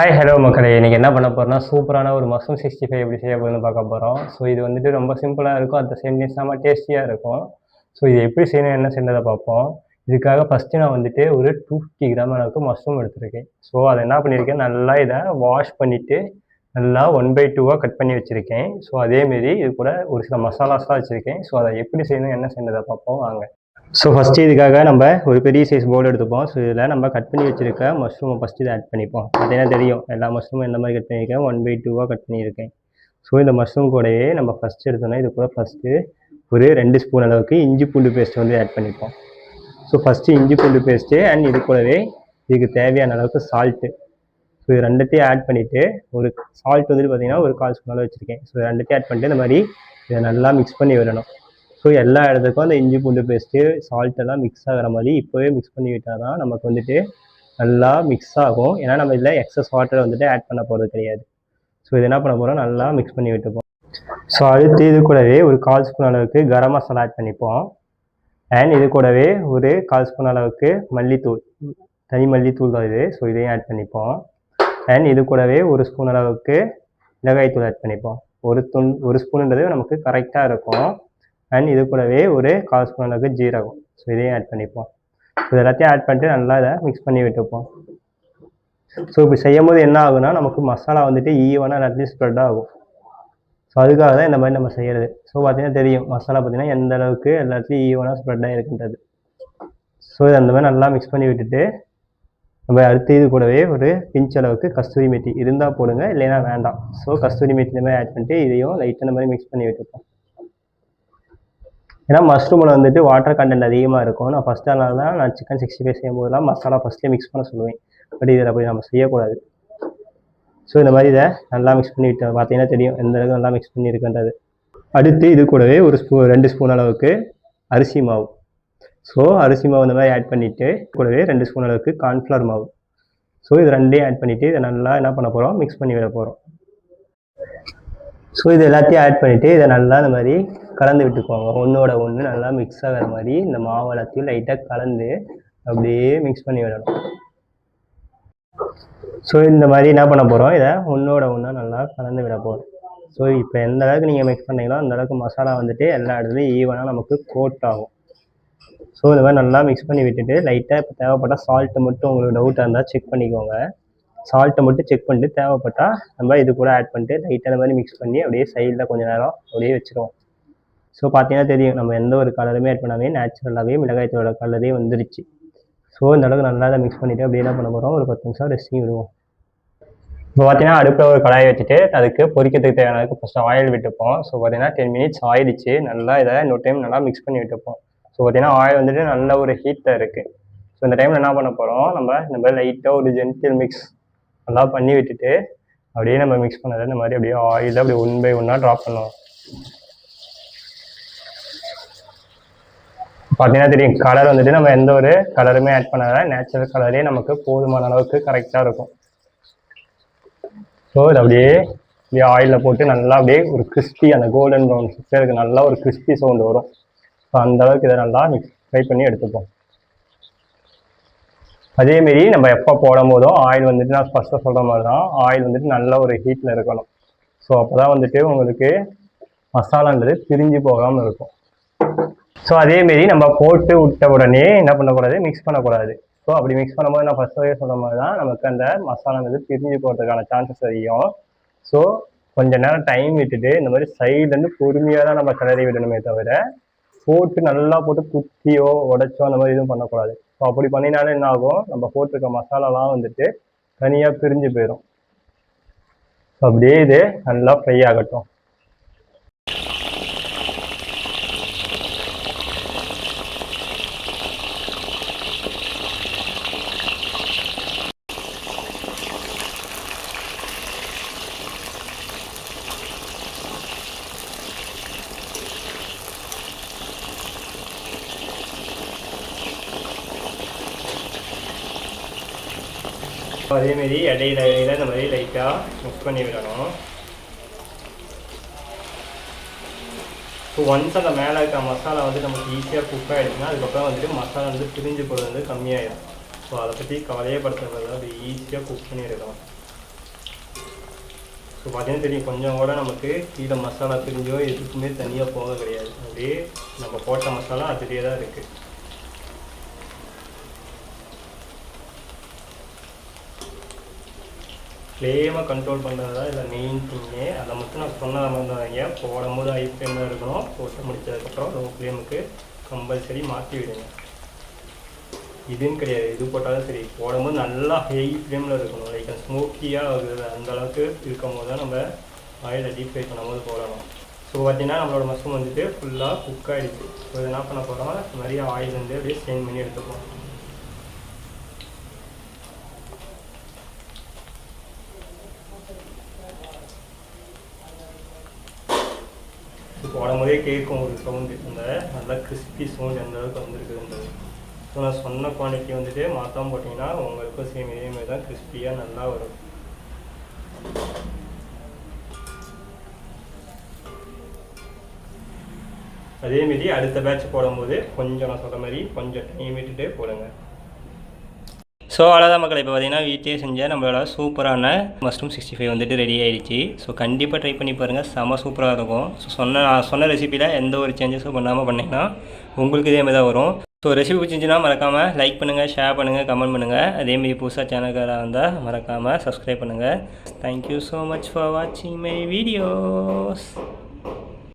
Hi hello மக்களே, இன்றைக்கி என்ன பண்ண போகிறோம்னா சூப்பரான ஒரு மஷ்ரூம் 65 எப்படி செய்ய போகுதுன்னு பார்க்க போகிறோம். ஸோ இது வந்துட்டு ரொம்ப சிம்பிளாக இருக்கும், அட் த சேம் டைம் செம்ம டேஸ்டியாக இருக்கும். ஸோ இது எப்படி செய்யணும், என்ன செய்யறதை பார்ப்போம். இதுக்காக ஃபஸ்ட்டு நான் வந்துட்டு ஒரு 250 கிராம் அளவுக்கு மஷ்ரூம் எடுத்திருக்கேன். ஸோ அதை என்ன பண்ணியிருக்கேன், நல்லா இதை வாஷ் பண்ணிவிட்டு நல்லா 1/2 கட் பண்ணி வச்சுருக்கேன். ஸோ அதேமாரி இது கூட ஒரு சில மசாலாஸ்லாம் வச்சுருக்கேன். ஸோ அதை எப்படி செய்யணும், என்ன செய்யறதை பார்ப்போம் வாங்க. ஸோ ஃபஸ்ட்டு இதுக்காக நம்ம ஒரு பெரிய சைஸ் பவுல் எடுத்துப்போம். ஸோ இதில் நம்ம கட் பண்ணி வச்சுருக்க மஷ்ரூமை ஃபஸ்ட்டு இதை ஆட் பண்ணிப்போம். பார்த்தீங்கன்னா தெரியும் எல்லா மஷ்ரூமும் எந்த மாதிரி கட் பண்ணியிருக்கேன், 1/2 கட் பண்ணியிருக்கேன். ஸோ இந்த மஷ்ரூம் கூடவே நம்ம ஃபஸ்ட்டு எடுத்தோம்னா இது கூட ஃபஸ்ட்டு ஒரு 2 ஸ்பூன் அளவுக்கு இஞ்சி பூண்டு பேஸ்ட் வந்து ஆட் பண்ணிப்போம். ஸோ ஃபஸ்ட்டு இஞ்சி பூண்டு பேஸ்ட்டு அண்ட் இது கூடவே இதுக்கு தேவையான அளவுக்கு சால்ட்டு. ஸோ இது ரெண்டுத்தையும் ஆட் பண்ணிவிட்டு ஒரு சால்ட் வந்துட்டு பார்த்திங்கன்னா ஒரு 1/4 ஸ்பூன் அளவு வச்சுருக்கேன். ஸோ ரெண்டுத்தையும் ஆட் பண்ணிட்டு இந்த மாதிரி இதை நல்லா மிக்ஸ் பண்ணி விடணும். ஸோ எல்லா இடத்துக்கும் அந்த இஞ்சி பூண்டு பேஸ்ட்டு சால்ட்டெல்லாம் மிக்ஸ் ஆகிற மாதிரி இப்போவே மிக்ஸ் பண்ணி விட்டால் தான் நமக்கு வந்துட்டு நல்லா மிக்ஸ் ஆகும். ஏன்னா நம்ம இதில் எக்ஸஸ் வாட்டரை வந்துட்டு ஆட் பண்ண போகிறது கிடையாது. ஸோ இது என்ன பண்ண போகிறோம், நல்லா மிக்ஸ் பண்ணி விட்டுப்போம். ஸோ அடுத்து இது கூடவே ஒரு 1/4 ஸ்பூன் அளவுக்கு கரம் மசாலா ஆட் பண்ணிப்போம். அண்ட் இது கூடவே ஒரு 1/4 ஸ்பூன் அளவுக்கு மல்லித்தூள், தனி மல்லித்தூள் தான் இது. ஸோ இதையும் ஆட் பண்ணிப்போம். அண்ட் இது கூடவே ஒரு ஸ்பூன் அளவுக்கு மிளகாய்த்தூள் ஆட் பண்ணிப்போம். ஒரு ஸ்பூனுன்றது நமக்கு கரெக்டாக இருக்கும். அண்ட் இது கூடவே ஒரு 1/4 ஸ்பூன் அளவுக்கு ஜீரகம். ஸோ இதையும் ஆட் பண்ணிப்போம். இது எல்லாத்தையும் ஆட் பண்ணிட்டு நல்லா இதை மிக்ஸ் பண்ணி விட்டுப்போம். ஸோ இப்படி செய்யும் போது என்ன ஆகுனா நமக்கு மசாலா வந்துட்டு ஈவனாக எல்லாத்தையும் ஸ்ப்ரெட் ஆகும். ஸோ அதுக்காக தான் இந்த மாதிரி நம்ம செய்கிறது. ஸோ பார்த்தீங்கன்னா தெரியும் மசாலா பார்த்தீங்கன்னா எந்த அளவுக்கு எல்லாத்தையும் ஈவனாக ஸ்ப்ரெட் ஆகிருக்குன்றது. ஸோ இது அந்த மாதிரி நல்லா மிக்ஸ் பண்ணி விட்டுட்டு நம்ம அடுத்து இது கூடவே ஒரு பிஞ்ச் அளவுக்கு கஸ்தூரி மெத்தி இருந்தால் போடுங்க, இல்லைன்னா வேண்டாம். ஸோ கஸ்தூரி மெத்தி இந்த மாதிரி ஆட் பண்ணிட்டு இதையும் லைட்டாக இந்த மாதிரி மிக்ஸ் பண்ணி விட்டுப்போம். ஏன்னா மஷ்ரூமில் வந்துட்டு வாட்டர் கண்டென்ட் அதிகமாக இருக்கும். நான் ஃபஸ்ட்டு அதனால தான் நான் சிக்கன் 65 செய்யும்போதெல்லாம் மசாலா ஃபஸ்ட்லேயே மிக்ஸ் பண்ண சொல்லுவேன். பட் இதில் அப்படி நம்ம செய்யக்கூடாது. ஸோ இந்த மாதிரி இதை நல்லா மிக்ஸ் பண்ணிவிட்டு பார்த்தீங்கன்னா தெரியும் எந்த அளவுக்கு நல்லா மிக்ஸ் பண்ணியிருக்குன்றது. அடுத்து இது கூடவே ஒரு 2 ஸ்பூன் அளவுக்கு அரிசி மாவு. ஸோ அரிசி மாவு இந்த மாதிரி ஆட் பண்ணிவிட்டு கூடவே 2 ஸ்பூன் அளவுக்கு கார்ன்ஃப்ளவர் மாவு. ஸோ இது ரெண்டையும் ஆட் பண்ணிவிட்டு இதை நல்லா என்ன பண்ண போகிறோம், மிக்ஸ் பண்ணி விட போகிறோம். ஸோ இது எல்லாத்தையும் ஆட் பண்ணிவிட்டு இதை நல்லா இந்த மாதிரி கலந்து விட்டுக்குவாங்க. ஒன்றோட ஒன்று நல்லா மிக்ஸ் ஆகிற மாதிரி இந்த மாவு எல்லாத்தையும் லைட்டாக கலந்து அப்படியே மிக்ஸ் பண்ணி விடணும். ஸோ இந்த மாதிரி என்ன பண்ண போகிறோம், இதை ஒன்றோட ஒன்றா நல்லா கலந்து விட போகிறோம். ஸோ இப்போ எந்த அளவுக்கு நீங்கள் மிக்ஸ் பண்ணீங்களோ அந்த அளவுக்கு மசாலா வந்துட்டு எல்லா இடத்துலையும் ஈவனாக நமக்கு கோட் ஆகும். ஸோ இந்த மாதிரி நல்லா மிக்ஸ் பண்ணி விட்டுட்டு லைட்டாக இப்போ தேவைப்பட்டால் சால்ட்டு மட்டும் உங்களுக்கு டவுட்டாக இருந்தால் செக் பண்ணிக்கோங்க. சால்ட்டை மட்டும் செக் பண்ணிட்டு தேவைப்பட்டால் நம்ம இது கூட ஆட் பண்ணிட்டு லைட்டாக இந்த மாதிரி மிக்ஸ் பண்ணி அப்படியே சைடில் கொஞ்சம் நேரம் அப்படியே வச்சுருவோம். ஸோ பார்த்தீங்கன்னா தெரியும் நம்ம எந்த ஒரு கலருமே ஆட் பண்ணாமே நேச்சுரலாகவே மிளகாய்த்தூளோட கலரே வந்துடுச்சு. ஸோ இந்த அளவுக்கு நல்லா அதை மிக்ஸ் பண்ணிவிட்டு அப்படியே என்ன பண்ண போகிறோம், ஒரு 10 நிமிஷம் ரெஸ்டிங் விடுவோம். இப்போ பார்த்தீங்கன்னா அடுப்பில் ஒரு கடாயை வச்சுட்டு அதுக்கு பொரிக்கிறதுக்கு தேவையான அளவுக்கு ஃபஸ்ட்டு ஆயில் விட்டுப்போம். ஸோ பார்த்தீங்கன்னா 10 மினிட்ஸ் ஆயிடுச்சு. நல்லா இதை இன்னொரு டைம் நல்லா மிக்ஸ் பண்ணி விட்டுப்போம். ஸோ பார்த்தீங்கன்னா ஆயில் வந்துட்டு நல்ல ஒரு ஹீட்டில் இருக்குது. ஸோ இந்த டைமில் என்ன பண்ண போகிறோம், நம்ம இந்த மாதிரி லைட்டாக ஒரு ஜென்டில் மிக்ஸ் நல்லா பண்ணி விட்டுட்டு அப்படியே நம்ம மிக்ஸ் பண்ணதை இந்த மாதிரி அப்படியே ஆயில் அப்படி 1 பை 1 ட்ராப் பண்ணுவோம். பார்த்தீங்கன்னா தெரியும் கலர் வந்துட்டு நம்ம எந்த ஒரு கலருமே ஆட் பண்ணாத நேச்சுரல் கலரே நமக்கு போதுமான அளவுக்கு கரெக்டாக இருக்கும். ஸோ இது அப்படியே ஆயிலில் போட்டு நல்லா அப்படியே ஒரு கிறிஸ்பி அந்த கோல்டன் ப்ரௌன் சிக்ஸருக்கு நல்லா ஒரு கிறிஸ்பி சவுண்டு வரும். ஸோ அந்த அளவுக்கு இதை நல்லா ஃப்ரை பண்ணி எடுத்துப்போம். அதேமாரி நம்ம எப்போ போடும் போதும் ஆயில் வந்துட்டு நான் ஃபஸ்ட்டாக சொல்கிற மாதிரி தான் ஆயில் வந்துட்டு நல்ல ஒரு ஹீட்டில் இருக்கணும். ஸோ அப்போ தான் வந்துட்டு உங்களுக்கு மசாலான்றது பிரிஞ்சு போகாமல் இருக்கும். ஸோ அதேமாரி நம்ம போட்டு விட்ட உடனே என்ன பண்ணக்கூடாது, மிக்ஸ் பண்ணக்கூடாது. ஸோ அப்படி மிக்ஸ் பண்ணும்போது நான் ஃபஸ்ட்டாகவே சொல்கிற மாதிரி தான் நமக்கு அந்த மசாலான்றது பிரிஞ்சு போகிறதுக்கான சான்சஸ் அதிகம். ஸோ கொஞ்சம் நேரம் டைம் விட்டுட்டு இந்த மாதிரி சைட்லேருந்து பொறுமையாக தான் நம்ம கிளறி விடணுமே தவிர போட்டு நல்லா போட்டு குத்தியோ உடைச்சோ அந்த மாதிரி எதுவும் பண்ணக்கூடாது. ஸோ அப்படி பண்ணினாலும் என்ன ஆகும், நம்ம போட்டிருக்க மசாலாலாம் வந்துட்டு தனியாக பிரிஞ்சு போயிடும். ஸோ அப்படியே இது நல்லா ஃப்ரை ஆகட்டும். அதேமாரி இடையில இந்த மாதிரி லைட்டாக மிக்ஸ் பண்ணி விடணும். ஸோ ஒன்ஸ் அந்த மேலே இருக்க மசாலா வந்து நமக்கு ஈஸியாக குக் ஆகிடுச்சுன்னா அதுக்கப்புறம் வந்துட்டு மசாலா வந்து பிரிஞ்சு போகிறது வந்து கம்மியாகிடும். ஸோ அதை பற்றி கவலையே படுத்துறது அப்படி ஈஸியாக குக் பண்ணி எடுக்கலாம். ஸோ பார்த்தீங்கன்னா தெரியும், கொஞ்சம் கூட நமக்கு கீழே மசாலா பிரிஞ்சோ எதுக்குமே தனியாக போக கிடையாது. அப்படியே நம்ம போட்ட மசாலா அதுலேயே தான் இருக்குது. ஃப்ளேமை கண்ட்ரோல் பண்ணுறது தான் இதில் மெயின் திங்கே. அதை மட்டும் நான் சொன்ன மாதிரி போடும் போது ஹை ஃப்ளேமில் இருக்கணும். போட்டு முடித்ததுக்கப்புறம் லோ ஃப்ளேமுக்கு கம்பல்சரி மாற்றி விடுங்க. இதுன்னு கிடையாது, இது போட்டாலும் சரி, போடும்போது நல்லா ஹை ஃப்ளேமில் இருக்கணும். லைக் ஸ்மோக்கியாக ஆகுது அந்தளவுக்கு இருக்கும் போது தான் நம்ம ஆயிலை டீப் ஃப்ரை பண்ணும்போது போடணும். ஸோ பார்த்தீங்கன்னா நம்மளோட மஷ்ரூம் வந்துட்டு ஃபுல்லாக குக் ஆகிடுச்சு. ஸோ இது என்ன பண்ண போகிறோம், நிறைய ஆயில் வந்து அப்படியே ஸ்டெயின் பண்ணி எடுத்துப்போம். போடும்போதே கேட்கும் ஒரு சவுண்டு, அந்த நல்லா கிறிஸ்பி சவுண்ட் எந்த அளவுக்கு வந்துருக்குதுன்றது. ஸோ நான் சொன்ன குவான்டிட்டி வந்துட்டு மாற்றாமல் போட்டிங்கன்னா உங்களுக்கும் சேம் இதே மாதிரி தான் கிறிஸ்பியாக நல்லா வரும். அதேமாரி அடுத்த பேட்ச் போடும்போது கொஞ்சம் நான் சொல்கிற மாதிரி கொஞ்சம் டைம் விட்டுட்டு போடுங்க. ஸோ அவ்வளோதான் மக்களை, இப்போ பார்த்தீங்கன்னா வீட்டிலே செஞ்ச நம்மளோட சூப்பரான மஷ்ரூம் 65 வந்துட்டு ரெடி ஆகிடுச்சு. ஸோ கண்டிப்பாக ட்ரை பண்ணி பாருங்கள், செம்ம சூப்பராக இருக்கும். ஸோ நான் சொன்ன ரெசிப்பியில் எந்த ஒரு சேஞ்சஸும் பண்ணாமல் பண்ணிங்கன்னா உங்களுக்கு இதே மாதிரி தான் வரும். ஸோ ரெசிபி பிடிச்சிருந்துச்சுன்னா மறக்காமல் லைக் பண்ணுங்கள், ஷேர் பண்ணுங்கள், கமெண்ட் பண்ணுங்கள். அதேமாரி புதுசாக சேனல்காராக இருந்தால் மறக்காமல் சப்ஸ்கிரைப் பண்ணுங்கள். தேங்க்யூ ஸோ மச் ஃபார் வாட்சிங் மை வீடியோஸ்.